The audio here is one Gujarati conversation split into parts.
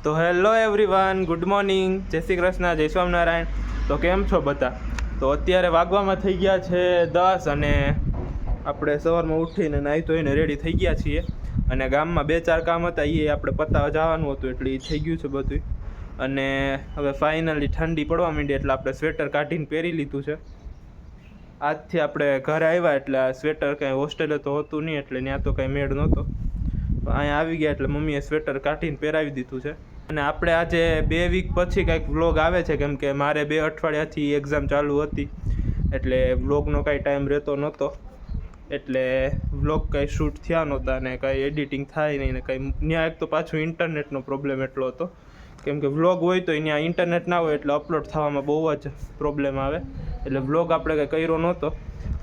તો હેલો એવરીવન, ગુડ મોર્નિંગ, જય શ્રી કૃષ્ણ, જય સ્વામિનારાયણ. તો કેમ છો બધા? તો અત્યારે વાગવામાં થઈ ગયા છે 10 અને આપણે સવારમાં ઉઠીને નાહી ધોઈને રેડી થઈ ગયા છીએ. અને ગામમાં 2-4 કામ હતા, એ આપણે પતાવવા જવાનું હતું એટલે એ થઈ ગયું છે બધું. અને હવે ફાઇનલી ઠંડી પડવા માંડી એટલે આપણે સ્વેટર કાઢીને પહેરી લીધું છે. આજથી આપણે ઘરે આવ્યા એટલે આ સ્વેટર કાંઈ હોસ્ટેલે તો હોતું નહીં એટલે ત્યાં તો કાંઈ મેળ નહોતો. અહીંયા આવી ગયા એટલે મમ્મીએ સ્વેટર કાઢીને પહેરાવી દીધું છે. અને આપણે આજે 2 વીક પછી કંઈક વ્લોગ આવે છે, કેમ કે મારે 2 અઠવાડિયાથી એક્ઝામ ચાલુ હતી એટલે વ્લોગનો કાંઈ ટાઈમ રહેતો નહોતો. એટલે વ્લોગ કાંઈ શૂટ થયા નહોતા ને કાંઈ એડિટિંગ થાય નહીં ને કાંઈ. ત્યાં એક તો પાછું ઇન્ટરનેટનો પ્રોબ્લેમ એટલો હતો, કેમ કે વ્લોગ હોય તો ત્યાં ઇન્ટરનેટ ના હોય એટલે અપલોડ થવામાં બહુ જ પ્રોબ્લેમ આવે. એટલે વ્લોગ આપણે કંઈ કર્યો નહોતો.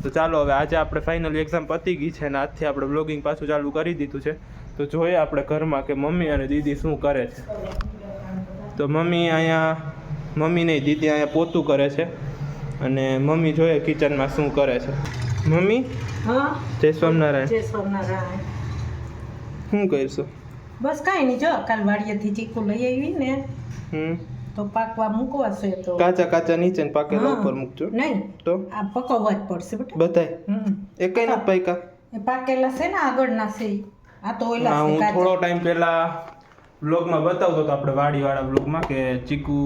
તો ચાલો હવે આજે આપણે ફાઇનલી એક્ઝામ પતી ગઈ છે અને આજથી આપણે વ્લોગિંગ પાછું ચાલુ કરી દીધું છે. તો જોઈએ આપણે ઘરમાં કે મમ્મી અને દીદી શું કરે છે. તો મમ્મી નહીં, દીદી અહીંયા પોતું કરે છે અને મમ્મી જોઈએ કિચનમાં શું કરે છે. મમ્મી, હા, જય સ્વામિનારાયણ. જય સ્વામિનારાયણ. શું કરીશું? બસ કાંઈ નહીં, જો કાલ વાડિયાથી ચીકુ લઈ આવી ને તો પાકવા મૂકવા છે. તો કાચા નીચે ને પાકેલા ઉપર મૂકજો. નહીં તો આ પકવવા જ પડશે બેટા બધાય. એ કઈ નથી પાક્યા? એ પાકેલા છે ને આગળના છે. આ તો ઓલા છે હું કાચા. થોડો ટાઈમ પહેલા વ્લોગમાં બતાવતો હતો, આપણે વાડીવાળા વ્લોગમાં, કે ચીકુ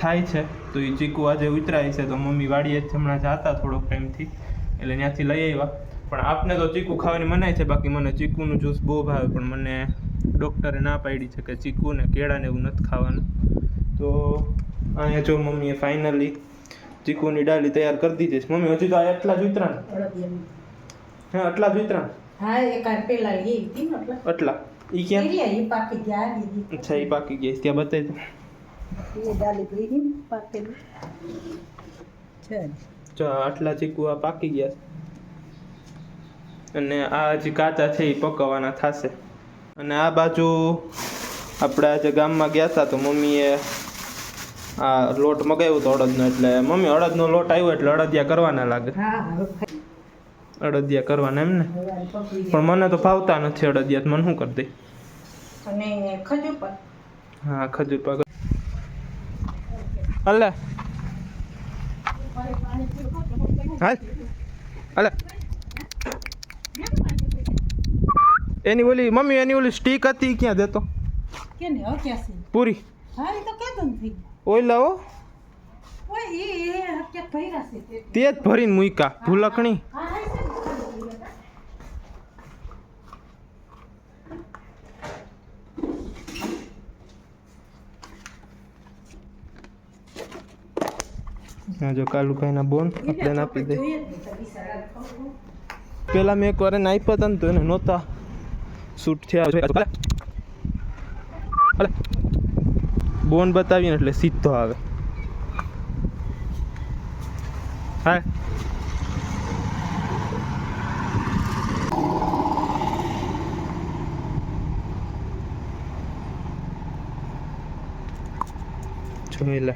થાય છે. તો એ ચીકુ આજે ઉતરાય છે. તો મમ્મી વાડીએ જ હમણાં જતા થોડોક ટાઈમથી એટલે ત્યાંથી લઈ આવ્યા. પણ આપને તો ચીકુ ખાવાની મનાય છે, બાકી મને ચીકુનું જ્યુસ બહુ ભાવે. પણ મને ડૉક્ટરે ના પાડી છે કે ચીકુ ને કેળાને એવું નથી ખાવાનું. તો અહીંયા જો મમ્મીએ ફાઇનલી ચીકુની ડાલી તૈયાર કરી દીધી છે. મમ્મી હજી તો આ એટલા જ ઉતરા ને? હા, આટલા જ ઉતરા. હા, એક આ પેલા એ હતી ને આટલા ઈ ક્યાં? એ પાકી ગયા દીદી. અચ્છા, એ પાકી ગઈ. ત્યાં બતાવી દો. એ ડાલી પડી ને પાકેલી છે. જો આટલા ચીકુ આ પાકી ગયા છે અને આ હજી કાચા છે, એ પકવવાના થશે. અને આ બાજુ આપણે આજે ગામમાં ગયા હતા તો મમ્મીએ આ લોટ મગાવ્યો હતો અડદનો. એટલે મમ્મી અડદનો લોટ આવ્યો એટલે અડદિયા કરવાના લાગે. અડદિયા કરવાના એમ ને? પણ મને તો ભાવતા નથી અડદિયા, મને શું કરી દે? અને ખજૂર પાક. હા, ખજૂર પાક. અલે અલે એની ઓલી સ્ટીક હતી ક્યાં દેતો? કેને હવે ક્યાં છે? પૂરી. હા, એ તો કેતો નથી. ઓય લાવો. ઓય એ હક્યા ભર્યા છે તે. તે જ ભરીને મૂકા ભૂલકણી. હા, હા, હા, જો કાલુભાઈના બોન આપણે આપી દે. પેલા મેં એક વાર એને આપ્યા હતા ને તો એને નહોતા શૂટ થયા. બોન બતાવીને એટલે સીધો આવે. હા, જોઈ લે.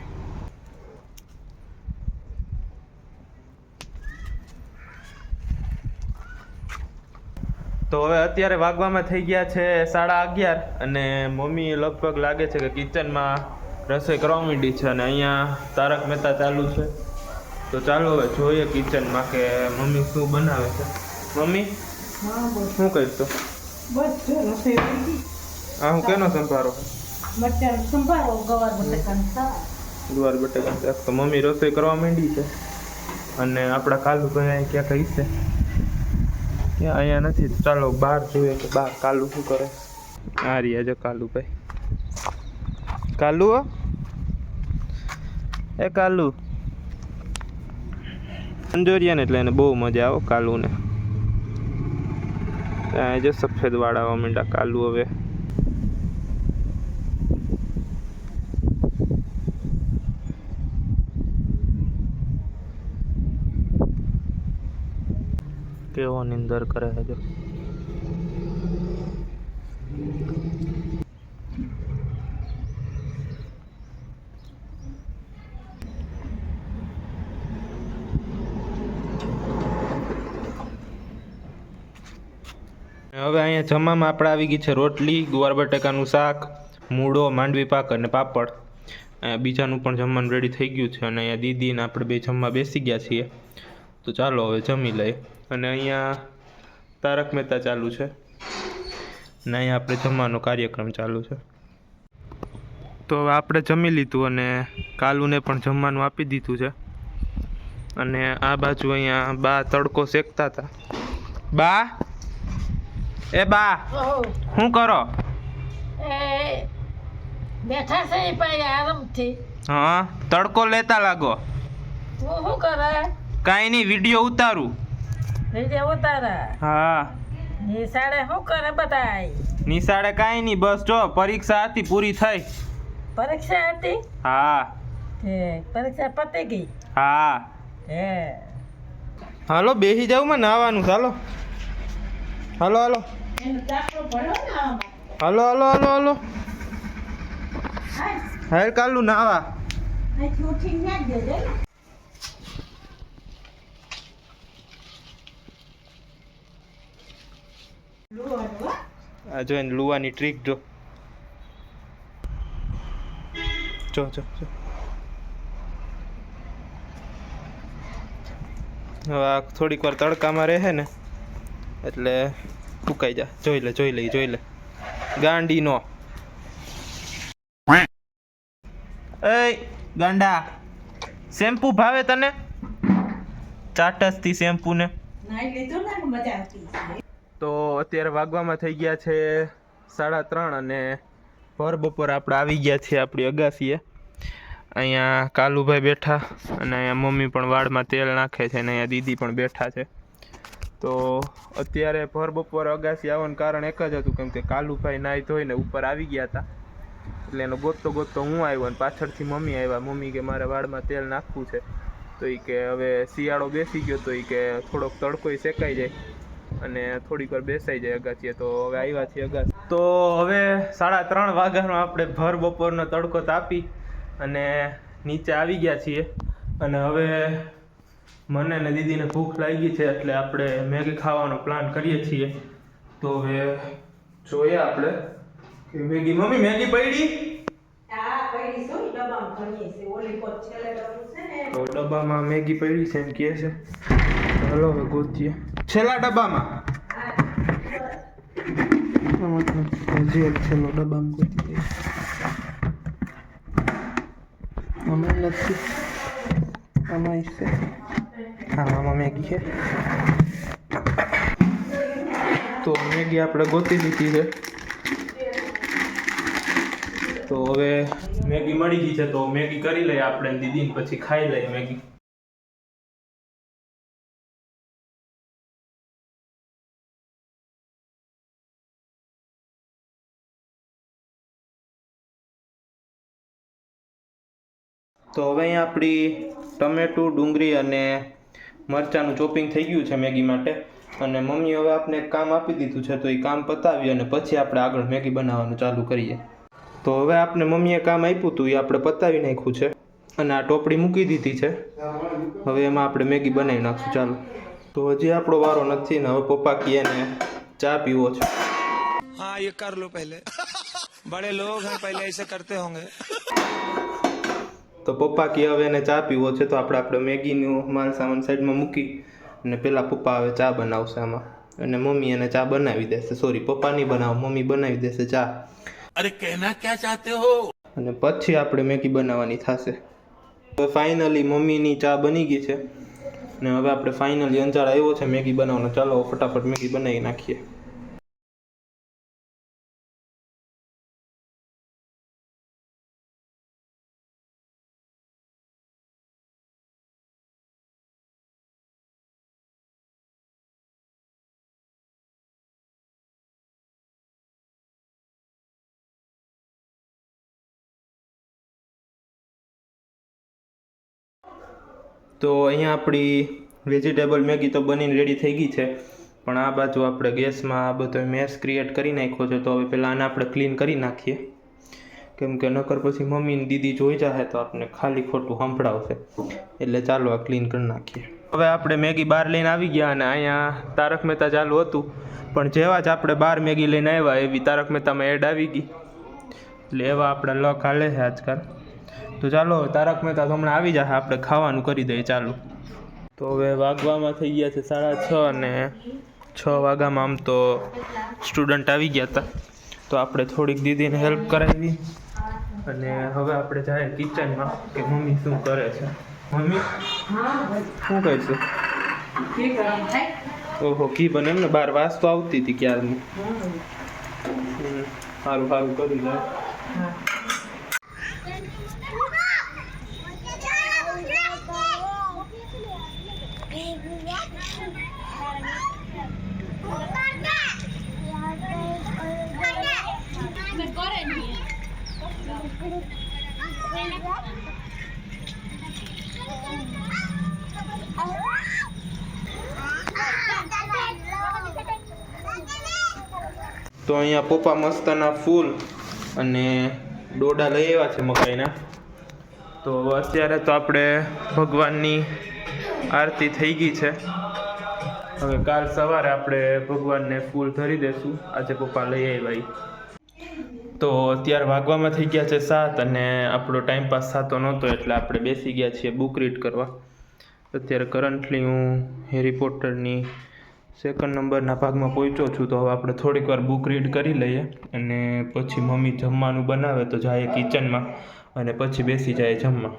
તો હવે અત્યારે વાગવામાં થઈ ગયા છે 11:30 અને મમ્મી લગભગ લાગે છે કે કિચનમાં રસોઈ કરવા માંડી છે. અને અહીંયા તારક મહેતા ચાલુ છે. તો ચાલો હવે જોઈએ કિચનમાં કે મમ્મી શું બનાવે છે. મમ્મી, શું કરશો? બસ જો રસોઈ કરી દી. આ હું કેનો સંભારો? બટાકાનો સંભારો, ગવાર બટાકાનું શાક. ગુવાર બટાકાનું શાક. તો મમ્મી રસોઈ કરવા માંડી છે. અને આપણા કાલુભાઈ ક્યાં કઈ છે? ક્યાં? અહીંયા નથી. ચાલો બહાર જોઈએ કે બહાર કાલુ શું કરે. આ રહ્યા જો કાલુભાઈ. કાલુ, એ કાલુ અંજોરિયા ને એટલે એને બહુ મજા આવે કાલુને. જો સફેદ વાળ આવવા માંડ્યા કાલુ હવે. કેવો નિંદર કરે છે જો. હવે અહીંયા જમવામાં આપણે આવી ગઈ છે રોટલી, ગુવાર બટાકાનું શાક, મૂળો, માંડવી પાક અને પાપડ. બીજાનું પણ જમવાનું રેડી થઈ ગયું છે અને અહીંયા દીદીને આપણે બે જમવા બેસી ગયા છીએ. તો ચાલો હવે જમી લઈએ. અને અહીંયા તારક મહેતા ચાલુ છે અને અહીંયા આપણે જમવાનો કાર્યક્રમ ચાલુ છે. તો હવે આપણે જમી લીધું અને કાલુને પણ જમવાનું આપી દીધું છે. અને આ બાજુ અહીંયા બા તડકો શેકતા હતા. બા, એ બા, શું કરો? બેઠા છે ભાઈ આરામથી. હા, તડકો લેતા લાગો. તું શું કરે? કાંઈ નહીં, વિડીયો ઉતારું. વિડીયો ઉતારા? હા. નિશાળે શું કરે બધાય? નિશાળે કાંઈ નહીં, બસ જો પરીક્ષા હતી, પૂરી થઈ. પરીક્ષા હતી? હા. પરીક્ષા પતી ગઈ? હા. હાલો બેસી જાવ માં નાવાનું. ચાલો હાલો હાલો હાલો હાલો હાલો હાલો હાલ કાલુ નાવા. આ જો એને લુવાની ટ્રીક જો જો જો જો. હવે આ થોડીક વાર તડકામાં રહે ને એટલે ફૂકાઈ જા. જોઈ લે જોઈ લે જોઈ લે ગાંડી નો. એ ગાંડા, શેમ્પુ ભાવે તને? ચાટસથી શેમ્પુ ને તો અત્યારે વાગવામાં થઈ ગયા છે 3:30 અને ભર બપોર આપણે આવી ગયા છીએ આપણી અગાસીએ. અહીંયા કાલુભાઈ બેઠા અને અહીંયા મમ્મી પણ વાળમાં તેલ નાખે છે અને અહીંયા દીદી પણ બેઠા છે. તો અત્યારે ભર બપોર અગાસી આવવાનું કારણ એક જ હતું, કેમ કે કાલુભાઈ નાહી ધોઈને ઉપર આવી ગયા હતા એટલે એનો ગોતતો ગોતતો હું આવ્યો અને પાછળથી મમ્મી આવ્યા. મમ્મી કે મારે વાળમાં તેલ નાખવું છે. તો એ કે હવે શિયાળો બેસી ગયો તો એ કે થોડોક તડકોય શેકાઈ જાય અને થોડીક વાર બેસાઈ જાય અગાસીએ. તો હવે આવ્યા છીએ અગાસી. તો હવે 3:30 વાગ્યાનો આપણે ભર બપોરનો તડકો તાપી અને નીચે આવી ગયા છીએ. અને હવે મને ને દીદીને ભૂખ લાગી છે એટલે આપણે મેગી ખાવાનો પ્લાન કરીએ છીએ. તો હવે જોઈએ આપણે કે મેગી. મમ્મી મેગી પડી? તો ડબ્બામાં મેગી પડી છે એમ કહે છે. ચાલો હવે ગોતીએ છેલ્લા ડબ્બામાં. હજી એક છેલ્લો ડબ્બામાં ગોતી દઈએ. આમાં નથી, આમાં છે. હા, આમાં મેગી છે. તો મેગી આપણે ગોતી લીધી છે. તો હવે મેગી મળી ગઈ છે તો મેગી કરી લઈએ આપણે દીદીને, પછી ખાઈ લઈએ મેગી. તો હવે અહીંયા આપણી ટમેટું, ડુંગળી અને મરચાંનું ચોપિંગ થઈ ગયું છે મેગી માટે. અને મમ્મી હવે આપણે એક કામ આપી દીધું છે તો એ કામ પતાવી અને પછી આપણે આગળ મેગી બનાવવાનું ચાલુ કરીએ. તો હવે આપણે મમ્મીએ કામ આપ્યું હતું એ આપણે પતાવી નાખ્યું છે અને આ ટોપડી મૂકી દીધી છે. હવે એમાં આપણે મેગી બનાવી નાખશું. ચાલો. તો હજી આપણો વારો નથી ને હવે પપ્પા કહે ને ચા પીવો છે. हाँ ये कर लो पहले बड़े लोग हैं पहले ऐसे करते होंगे. તો પપ્પા કહે હવે એને ચા પીવો છે તો આપણે મેગીનું માલ સામાન સાઈડમાં મૂકી અને પેલા પપ્પા હવે ચા બનાવશે આમાં અને મમ્મી એને ચા બનાવી દેશે. સોરી, પપ્પા નહીં બનાવ, મમ્મી બનાવી દેશે ચા. अरे कहना क्या चाहते हो? અને પછી આપણે મેગી બનાવવાની થશે. તો ફાઇનલી મમ્મીની ચા બની ગઈ છે ને હવે આપણે ફાઇનલી અંજાર આવ્યો છે મેગી બનાવવાનો. ચાલો ફટાફટ મેગી બનાવી નાખીએ. તો અહીંયા આપણી વેજીટેબલ મેગી તો બનીને રેડી થઈ ગઈ છે, પણ આ બાજુ આપણે ગેસમાં આ બધો મેસ ક્રિએટ કરી નાખ્યો છે. તો હવે પહેલાં આને આપણે ક્લીન કરી નાખીએ, કેમ કે નકર પછી મમ્મી ને દીદી જોઈ જાય તો આપણે ખાલી ખોટું સંભળાવશે. એટલે ચાલો આ ક્લીન કરી નાખીએ. હવે આપણે મેગી બહાર લઈને આવી ગયા અને અહીંયા તારક મહેતા ચાલુ હતું, પણ જેવા જ આપણે બહાર મેગી લઈને આવ્યા એવી તારક મહેતામાં એડ આવી ગઈ. એટલે એવા આપણા લક હાલે છે આજકાલ. તો ચાલો તારક મહેતા તો હમણાં આવી જશે, આપણે ખાવાનું કરી દઈએ ચાલુ. તો હવે વાગવામાં થઈ ગયા છે 6:30 અને 6 વાગ્યામાં આમ તો સ્ટુડન્ટ આવી ગયા હતા, તો આપણે થોડીક દીદીને હેલ્પ કરાવી અને હવે આપણે જાય કિચનમાં કે મમ્મી શું કરે છે. મમ્મી શું કહીશું? ઓહો ઘી બને એમ ને, બહાર વાસ તો આવતી હતી ક્યારની. સારું સારું કરી લે. તો અહીંયા પપ્પા મસ્તના ફૂલ અને ડોડા લઈ આવ્યા છે મકાઈના. તો અત્યારે તો આપણે ભગવાનની આરતી થઈ ગઈ છે. હવે કાલ સવારે આપણે ભગવાનને ફૂલ ધરી દેશું. આજે પપ્પા લઈ આવ્યા. તો અત્યારે વાગવામાં થઈ ગયા છે 7 અને આપણો ટાઈમ પાસ થતો નહોતો એટલે આપણે બેસી ગયા છીએ બુક રીડ કરવા. અત્યારે કરન્ટલી હું હેરી પોટરની 2nd નંબરના ભાગમાં પહોંચ્યો છું. તો હવે આપણે થોડીક વાર બુક રીડ કરી લઈએ અને પછી મમ્મી જમવાનું બનાવે તો જાય કિચનમાં અને પછી બેસી જાય જમવા.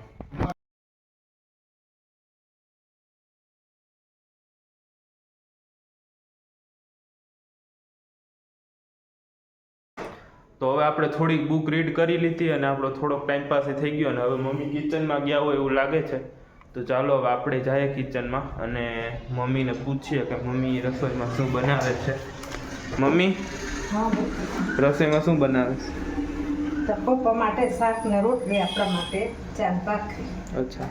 તો હવે આપણે થોડીક બુક રીડ કરી લીધી અને આપણો થોડોક ટાઈમ પાસ થઈ ગયો અને હવે મમ્મી કિચનમાં ગયા હોય એવું લાગે છે. તો ચાલો હવે આપણે જઈએ કિચનમાં અને મમ્મીને પૂછીએ કે મમ્મી રસોઈમાં શું બનાવે છે. મમ્મી રસોઈમાં શું બનાવે છે? તો પપ્પા માટે શાક ને રોટલી, આપણા માટે ચા ને ભાખરી. અચ્છા,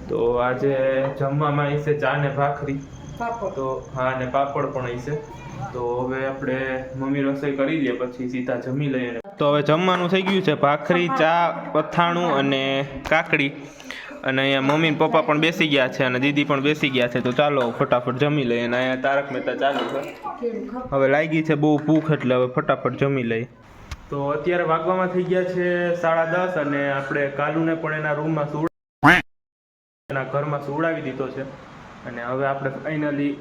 તો આજે જમવામાં હશે ચા ને ભાખરી. પાપડ. તો હા, અને પાપડ પણ હશે. તો હવે આપણે મમ્મી રસોઈ કરી લઈએ પછી સીધા જમી લઈએ. તો હવે જમવાનું થઈ ગયું છે, ભાખરી, ચા, અથાણું અને કાકડી. અને અહીંયા મમ્મી ને પપ્પા પણ બેસી ગયા છે અને દીદી પણ બેસી ગયા છે. તો ચાલો ફટાફટ જમી લઈએ. અને અહીંયા તારક મહેતા ચાલુ છે. હવે લાગી છે બહુ ભૂખ એટલે હવે ફટાફટ જમી લઈએ. તો અત્યારે વાગવામાં થઈ ગયા છે 10:30 અને આપણે કાલુને પણ એના રૂમમાં એના ઘરમાં સુવડાવી દીધો છે. અને હવે આપણે ફાઇનલી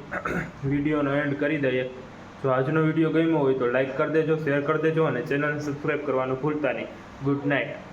વિડીયોનો એન્ડ કરી દઈએ. જો આજનો વિડીયો ગમ્યો હોય તો લાઈક કરી દેજો, શેર કરી દેજો અને ચેનલને સબસ્ક્રાઈબ કરવાનું ભૂલતા નહીં. Good night.